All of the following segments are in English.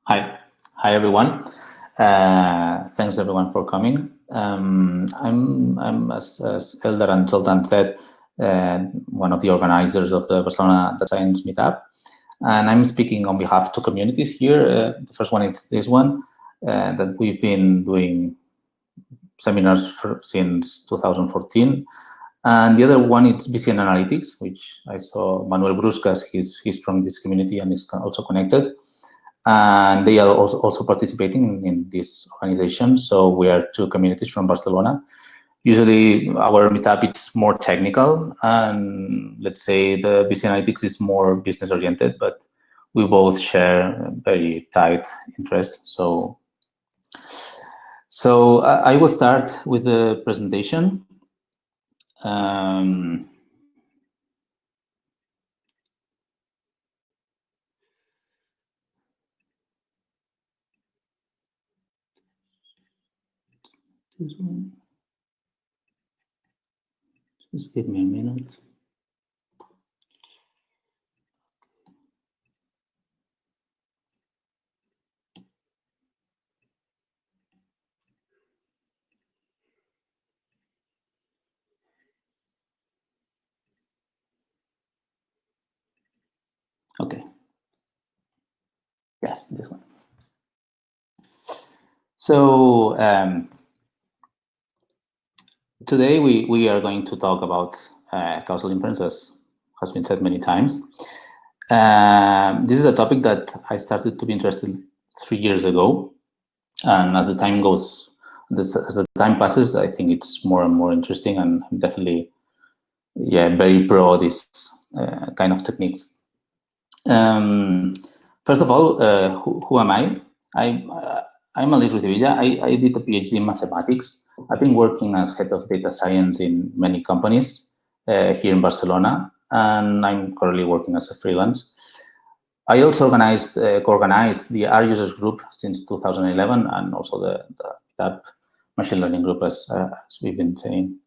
Hi everyone. Thanks everyone for coming. I'm as Elder and Zoltan said, one of the organizers of the Barcelona Data Science Meetup, and I'm speaking on behalf of two communities here. The first one is this one that we've been doing seminars since 2014, and the other one is BCN Analytics, which I saw Manuel Bruscas. He's from this community and is also connected. And they are also participating in this organization. So we are two communities from Barcelona. Usually our meetup is more technical, and let's say the BC Analytics is more business oriented, but we both share very tight interests. So I will start with the presentation. This one. Just give me a minute. Okay. Yes, this one. So today we are going to talk about causal inference, as has been said many times. This is a topic that I started to be interested 3 years ago, and as the time goes, as the time passes, I think it's more and more interesting, and I'm definitely, very pro this kind of techniques. First of all, who am I? I'm Aleix Ruiz. I did a PhD in mathematics. I've been working as head of data science in many companies here in Barcelona, and I'm currently working as a freelance. I also co-organized the R users group since 2011, and also the Meetup machine learning group, as we've been saying.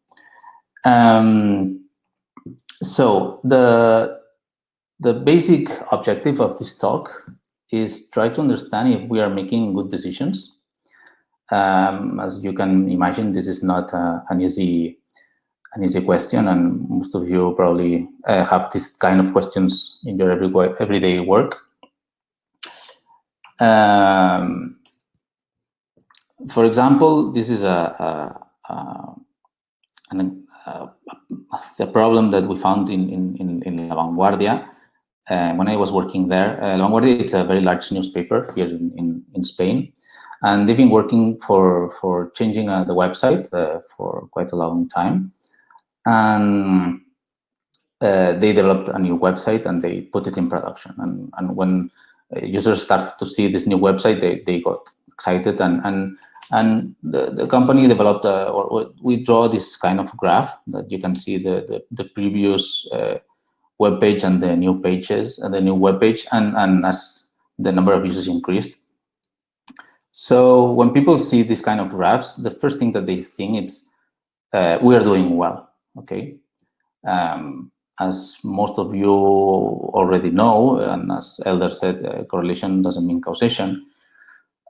So the basic objective of this talk is try to understand if we are making good decisions. As you can imagine, this is not an easy question, and most of you probably have this kind of questions in your everyday work. For example, this is a problem that we found in Vanguardia. When I was working there, Vanguardia is a very large newspaper here in Spain, and they've been working for changing the website for quite a long time. And they developed a new website and they put it in production. And when users started to see this new website, they got excited, and the company developed we draw this kind of graph that you can see the previous web page and the new pages and the new web page, and as the number of users increased. So when people see this kind of graphs, the first thing that they think is we are doing well. Okay, as most of you already know, and as Elder said, correlation doesn't mean causation,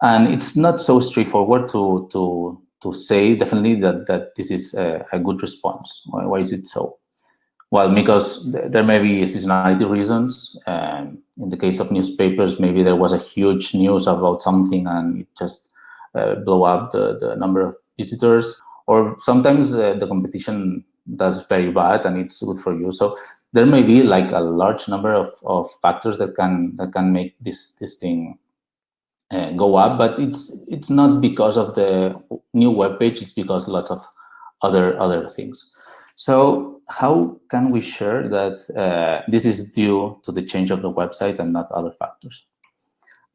and it's not so straightforward to say definitely that this is a good response. Why is it so? Well, because there may be seasonality reasons. In the case of newspapers, maybe there was a huge news about something and it just blow up the number of visitors. Or sometimes the competition does very bad and it's good for you. So there may be like a large number of factors that can make this thing go up, but it's not because of the new web page. It's because lots of other things. So how can we share that this is due to the change of the website and not other factors?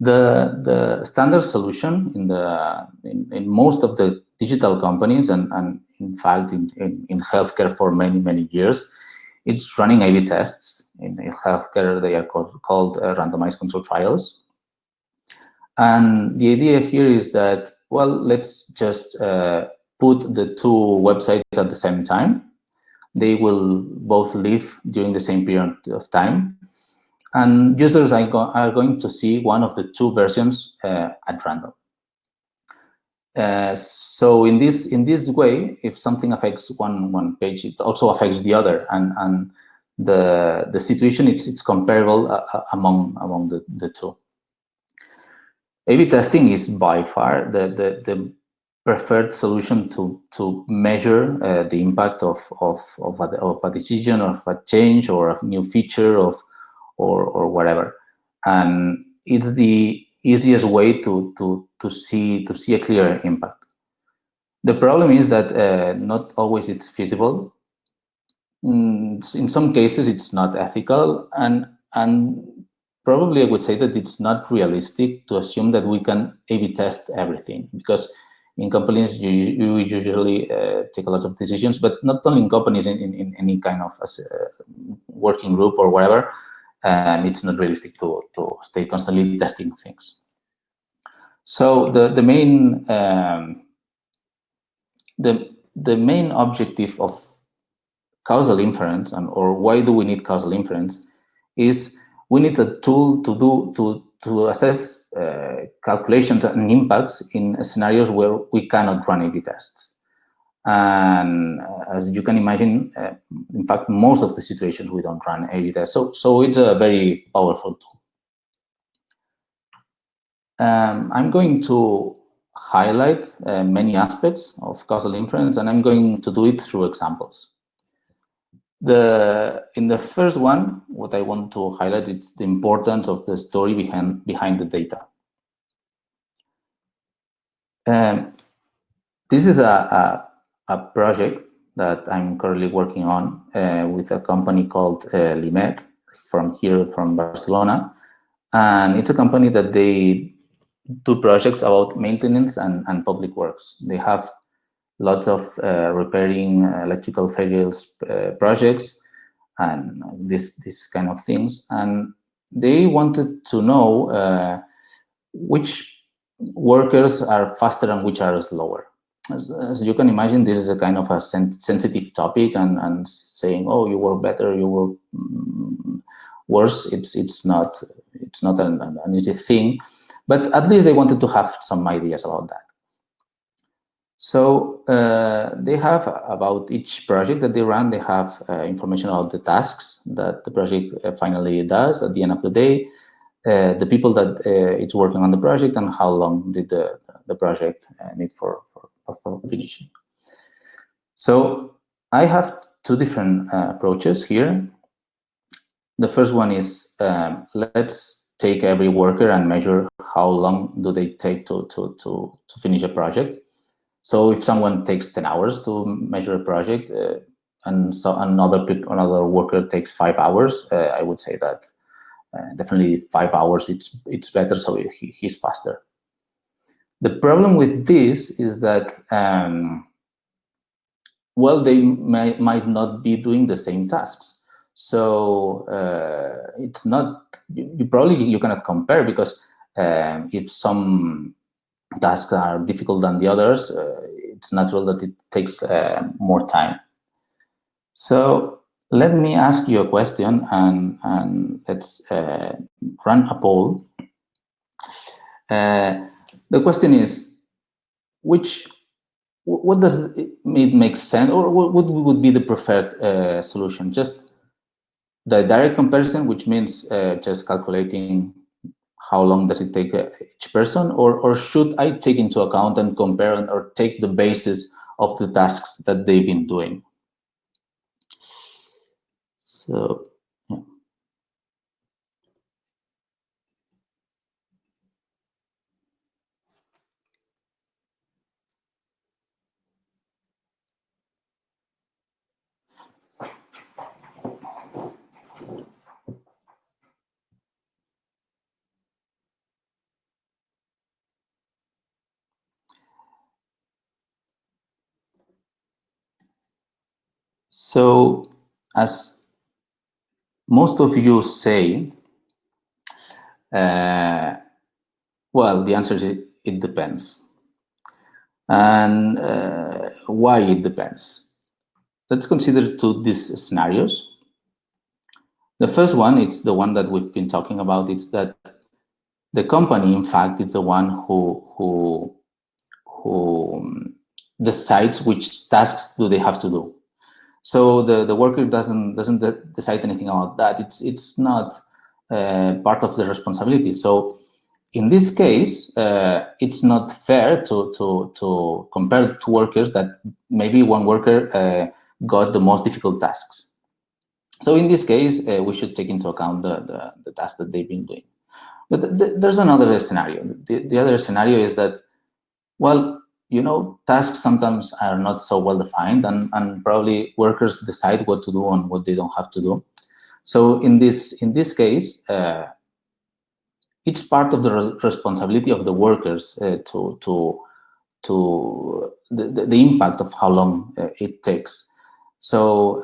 The standard solution in most of the digital companies, and in fact in healthcare for many years, it's running A/B tests. In healthcare, they are called randomized control trials. And the idea here is that, well, let's just put the two websites at the same time. They will both live during the same period of time. And users are going to see one of the two versions at random. So in this way, if something affects one page, it also affects the other, and the situation it's comparable among the two. A/B testing is by far the preferred solution to measure the impact of a decision, of a change, or a new feature, or whatever, and it's the easiest way to see a clear impact. The problem is that not always it's feasible. In some cases, it's not ethical, and probably I would say that it's not realistic to assume that we can A/B test everything, because in companies you usually take a lot of decisions, but not only in companies, in any kind of working group or whatever. It's not realistic to stay constantly testing things. So the main objective of causal inference, or why do we need causal inference, is we need a tool to assess calculations and impacts in scenarios where we cannot run A/B tests. And as you can imagine, in fact, most of the situations we don't run A/B tests. So it's a very powerful tool. I'm going to highlight many aspects of causal inference, and I'm going to do it through examples. In the first one, what I want to highlight is the importance of the story behind the data. This is a project that I'm currently working on with a company called Limet from Barcelona, and it's a company that they do projects about maintenance and public works. They have lots of repairing electrical failures projects and this kind of things. And they wanted to know which workers are faster and which are slower. As you can imagine, this is a kind of a sensitive topic, and saying, oh, you work better, you work worse, it's not an easy thing. But at least they wanted to have some ideas about that. So they have, about each project that they run, they have information about the tasks that the project finally does at the end of the day, the people that it's working on the project, and how long did the project need for finishing. So I have two different approaches here. The first one is, let's take every worker and measure how long do they take to finish a project. So if someone takes 10 hours to measure a project, and so another worker takes 5 hours, I would say that definitely 5 hours it's better, so he's faster. The problem with this is that well, they might not be doing the same tasks. So it's not, you cannot compare, because if some tasks are difficult than the others, it's natural that it takes more time. So let me ask you a question, and let's run a poll. The question is, what does it make sense, or what would be the preferred solution? Just the direct comparison, which means just calculating how long does it take each person, or should I take into account and compare, or take the basis of the tasks that they've been doing? So, yeah. So, as most of you say, well, the answer is it depends. And why it depends? Let's consider these scenarios. The first one, it's the one that we've been talking about. It's that the company, in fact, is the one who decides which tasks do they have to do. So the worker doesn't decide anything about that. It's not part of the responsibility. So in this case, it's not fair to compare two workers that maybe one worker got the most difficult tasks. So in this case, we should take into account the tasks that they've been doing. But there's another scenario. The other scenario is that, well, tasks sometimes are not so well defined, and probably workers decide what to do and what they don't have to do. So in this case, it's part of the responsibility of the workers to the impact of how long it takes. So,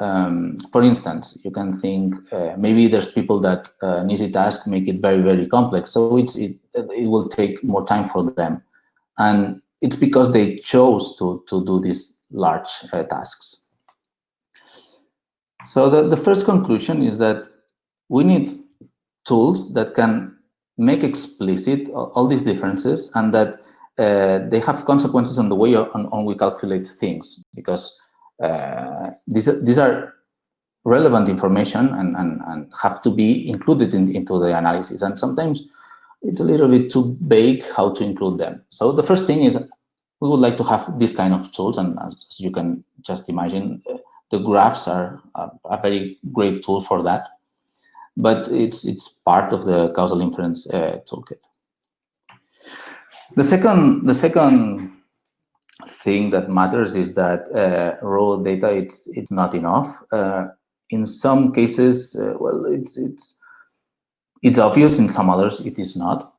for instance, you can think maybe there's people that an easy task make it very, very complex. So it will take more time for them, and it's because they chose to do these large tasks. So the first conclusion is that we need tools that can make explicit all these differences, and that they have consequences on the way on we calculate things, because these are relevant information and have to be included into the analysis. And sometimes it's a little bit too vague how to include them. So the first thing is we would like to have this kind of tools, and as you can just imagine, the graphs are a very great tool for that. But it's part of the causal inference toolkit. The second thing that matters is that raw data it's not enough. In some cases, well, it's obvious. In some others, it is not.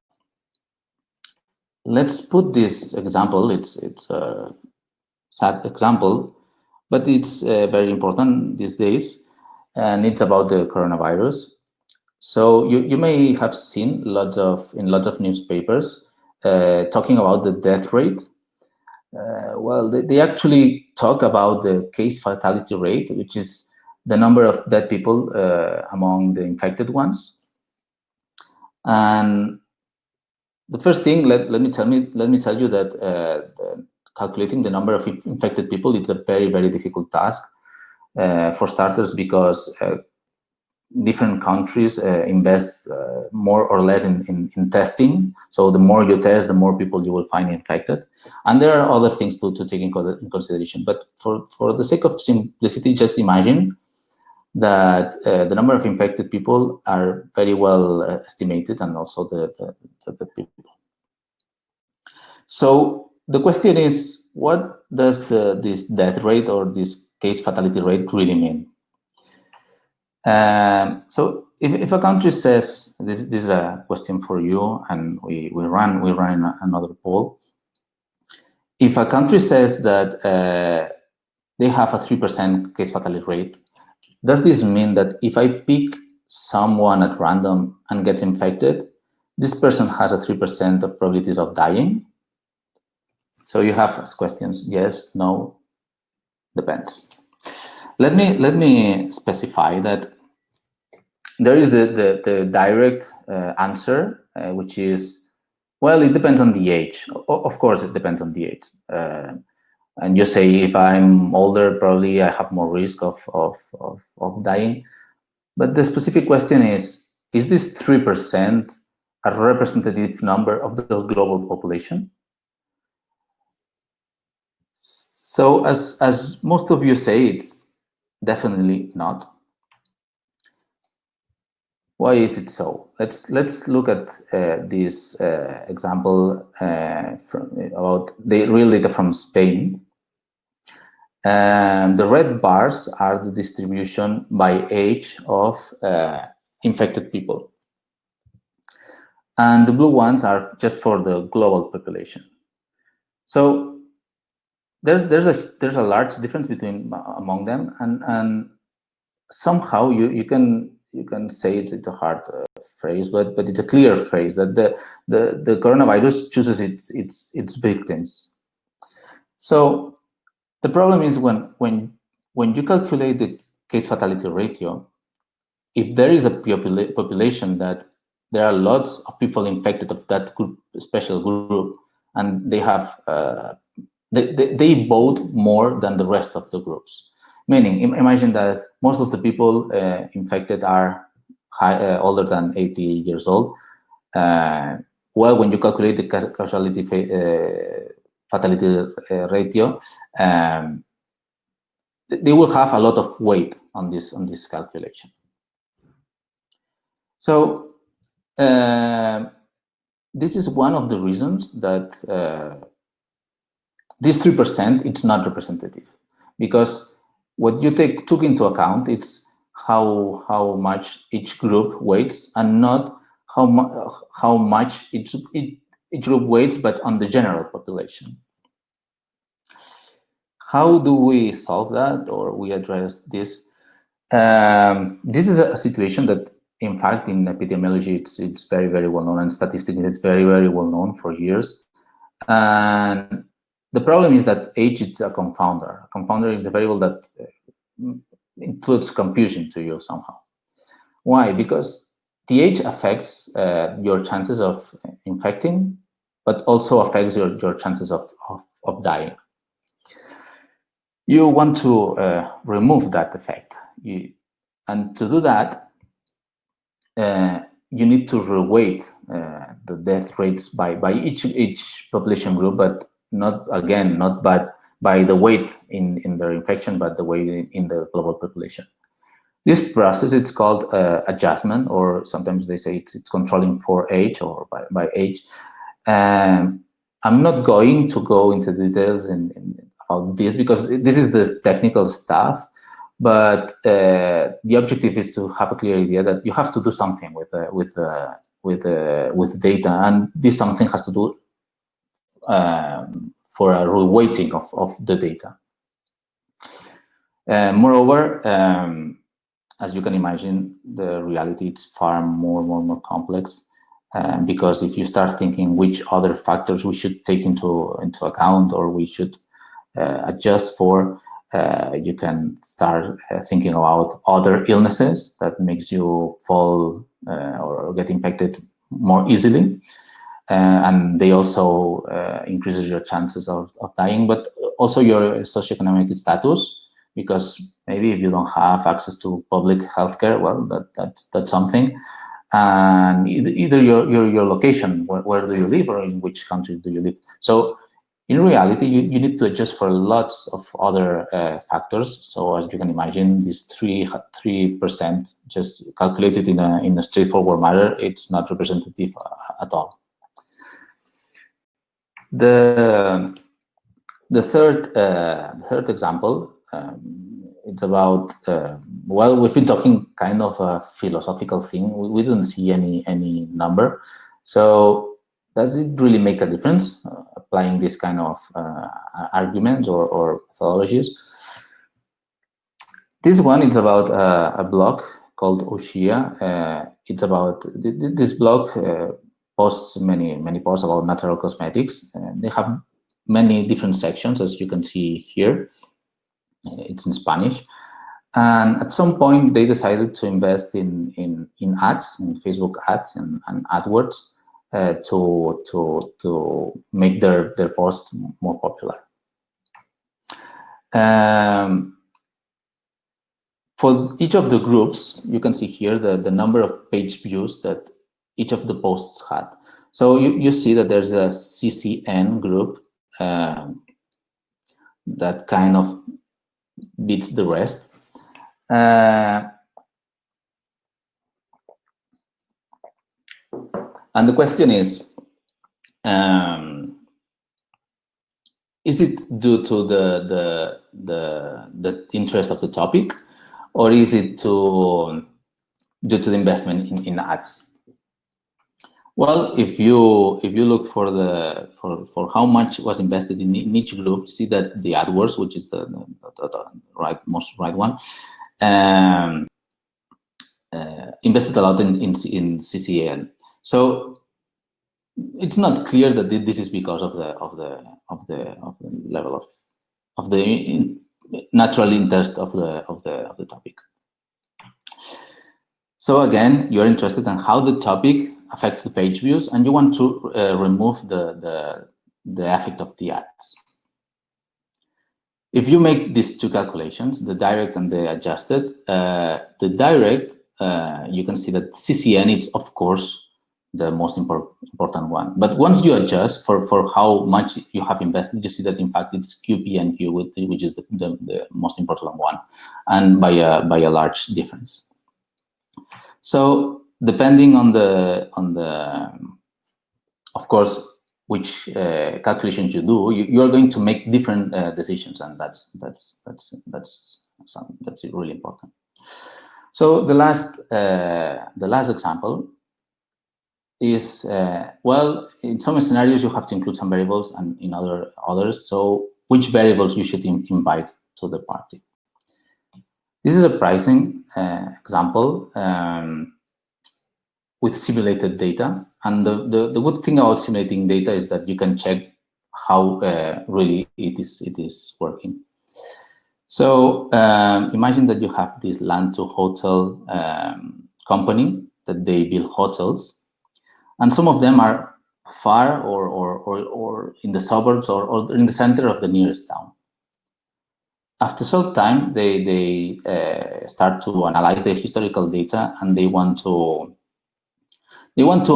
Let's put this example. It's a sad example, but it's very important these days, and it's about the coronavirus. So you may have seen in lots of newspapers talking about the death rate. Well, they actually talk about the case fatality rate, which is the number of dead people among the infected ones. And the first thing, let me tell you that calculating the number of infected people, it's a very, very difficult task. For starters, because different countries invest more or less in testing. So the more you test, the more people you will find infected. And there are other things to take in consideration. But for the sake of simplicity, just imagine that the number of infected people are very well estimated, and also the people. So the question is, what does this death rate or this case fatality rate really mean? So if a country says, this is a question for you, and we run another poll. If a country says that they have a 3% case fatality rate, does this mean that if I pick someone at random and gets infected, this person has a 3% of probabilities of dying? So you have questions, yes, no, depends. Let me specify that there is the direct answer, which is, well, it depends on the age. Of course, it depends on the age. And you say, if I'm older, probably I have more risk of dying. But the specific question is this 3% a representative number of the global population? So as most of you say, it's definitely not. Why is it so? Let's look at this example about the real data from Spain. The red bars are the distribution by age of infected people, and the blue ones are just for the global population. So there's a large difference among them, and somehow you can say it's a hard phrase, but it's a clear phrase that the coronavirus chooses its victims. So the problem is when you calculate the case fatality ratio, if there is a population that there are lots of people infected of that group, special group, and they have they vote more than the rest of the groups. Meaning, imagine that most of the people infected are older than 80 years old. Well, when you calculate the causality fatality ratio, they will have a lot of weight on this calculation. So this is one of the reasons that this 3% it's not representative, because what you took into account it's how much each group weighs, and not how much each group weighs, but on the general population. How do we solve that, or we address this? This is a situation that, in fact, in epidemiology, it's very, very well known, and statistics, it's very, very well known for years. And the problem is that age is a confounder. A confounder is a variable that includes confusion to you somehow. Why? Because the age affects your chances of infecting, but also affects your chances of dying. You want to remove that effect. And to do that, you need to reweight the death rates by each population group, but not by the weight in their infection, but the weight in the global population. This process, it's called adjustment, or sometimes they say it's controlling for age or by age. I'm not going to go into details about this, because this is the technical stuff, but the objective is to have a clear idea that you have to do something with data, and this something has to do for a reweighting of the data. Moreover, as you can imagine, the reality is far more complex, because if you start thinking which other factors we should take into account, or we should adjust for, you can start thinking about other illnesses that makes you fall or get infected more easily, and they also increases your chances of dying, but also your socioeconomic status, because maybe if you don't have access to public healthcare, well, that's something. And either your location, where do you live, or in which country do you live. So in reality, you need to adjust for lots of other factors. So as you can imagine, this 3% just calculated in a straightforward manner, it's not representative at all. The third example, it's about, well, we've been talking kind of a philosophical thing. We don't see any number. So does it really make a difference applying this kind of arguments or methodologies? This one is about a blog called Oshia. It's about, this blog posts many posts about natural cosmetics. They have many different sections, as you can see here. It's in Spanish. And at some point, they decided to invest in ads, in Facebook ads and AdWords, to make their post more popular. For each of the groups, you can see here the number of page views that each of the posts had. So you see that there's a CCN group that kind of beats the rest. And the question is it due to the interest of the topic, or is it due to the investment in ads? Well, if you look for how much was invested in each group, see that the AdWords, which is the most right one, invested a lot in CCN. So it's not clear that this is because of the level of the natural interest of the topic. So again, you're interested in how the topic affects the page views, and you want to remove the effect of the ads. If you make these two calculations, the direct and the adjusted, the direct, you can see that CCN is, of course, the most important one. But once you adjust for how much you have invested, you see that, in fact, it's QPNQ, which is the most important one, and by a large difference. So depending on the of course, which calculations you do, you are going to make different decisions, and that's really important. So the last example is well, in some scenarios you have to include some variables, and in others, so which variables you should invite to the party. This is a pricing example with simulated data, and the good thing about simulating data is that you can check how really it is working. So imagine that you have this land to hotel company that they build hotels, and some of them are far or in the suburbs or in the center of the nearest town. After some time, they start to analyze the historical data, and they want to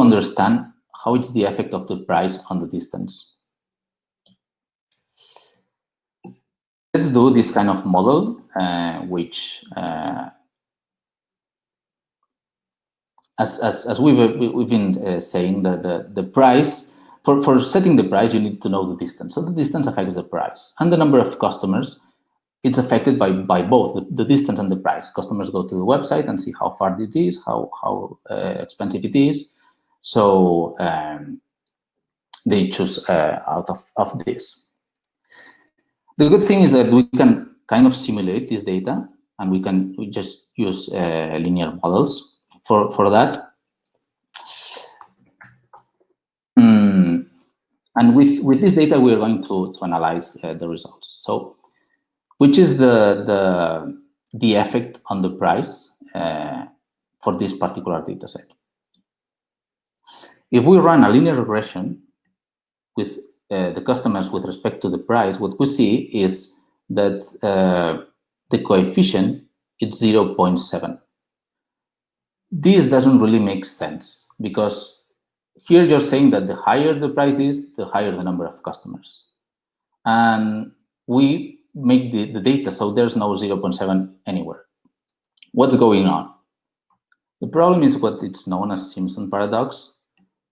understand how it's the effect of the price on the distance. Let's do this kind of model, which, as we've been saying, the price, for setting the price, you need to know the distance. So the distance affects the price, and the number of customers, it's affected by both the distance and the price. Customers go to the website and see how far it is, how expensive it is. So they choose out of this. The good thing is that we can kind of simulate this data, and we just use linear models for that. And with this data, we are going to analyze the results. So, which is the effect on the price for this particular data set? If we run a linear regression with the customers with respect to the price, what we see is that the coefficient is 0.7. This doesn't really make sense, because here you're saying that the higher the price is, the higher the number of customers. And we make the data so there's no 0.7 anywhere. What's going on? The problem is what it's known as Simpson Paradox,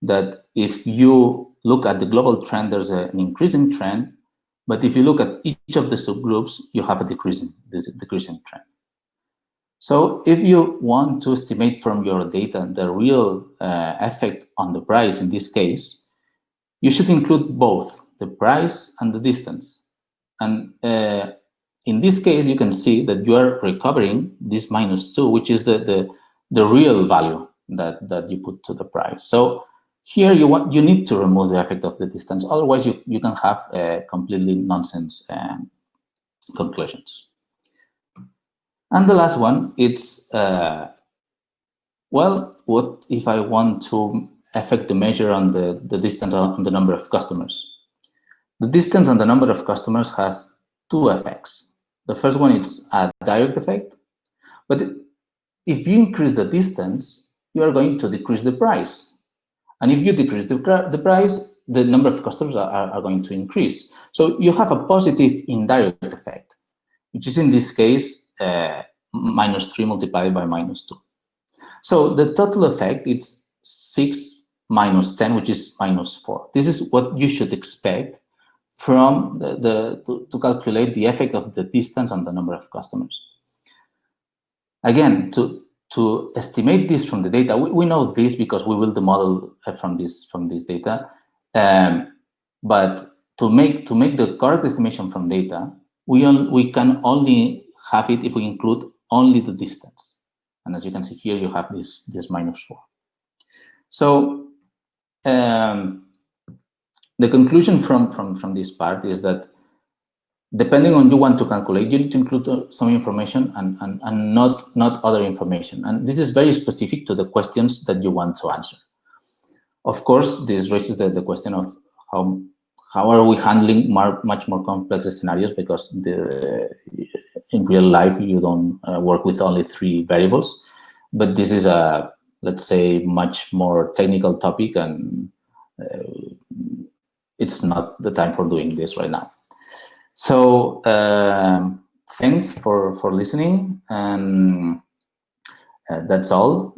that if you look at the global trend, there's an increasing trend, but if you look at each of the subgroups, you have a decreasing trend. So if you want to estimate from your data the real effect on the price, in this case, you should include both the price and the distance. And in this case, you can see that you are recovering this -2, which is the real value that you put to the price. So here you need to remove the effect of the distance, otherwise you can have completely nonsense conclusions. And the last one, it's well, what if I want to affect the measure on the distance on the number of customers? The distance on the number of customers has two effects. The first one is a direct effect, but if you increase the distance, you are going to decrease the price. And if you decrease the price, the number of customers are going to increase. So you have a positive indirect effect, which is in this case -3 multiplied by -2. So the total effect is 6 minus 10, which is -4. This is what you should expect from to calculate the effect of the distance on the number of customers. Again, to estimate this from the data, we know this because we build the model from this data. But to make the correct estimation from data, we can only have it if we include only the distance. And as you can see here, you have this -4. So the conclusion from this part is that depending on you want to calculate, you need to include some information and not other information. And this is very specific to the questions that you want to answer. Of course, this raises the question of how are we handling much more complex scenarios, because in real life you don't work with only 3 variables. But this is a, let's say, much more technical topic, and it's not the time for doing this right now. So thanks for listening, and that's all.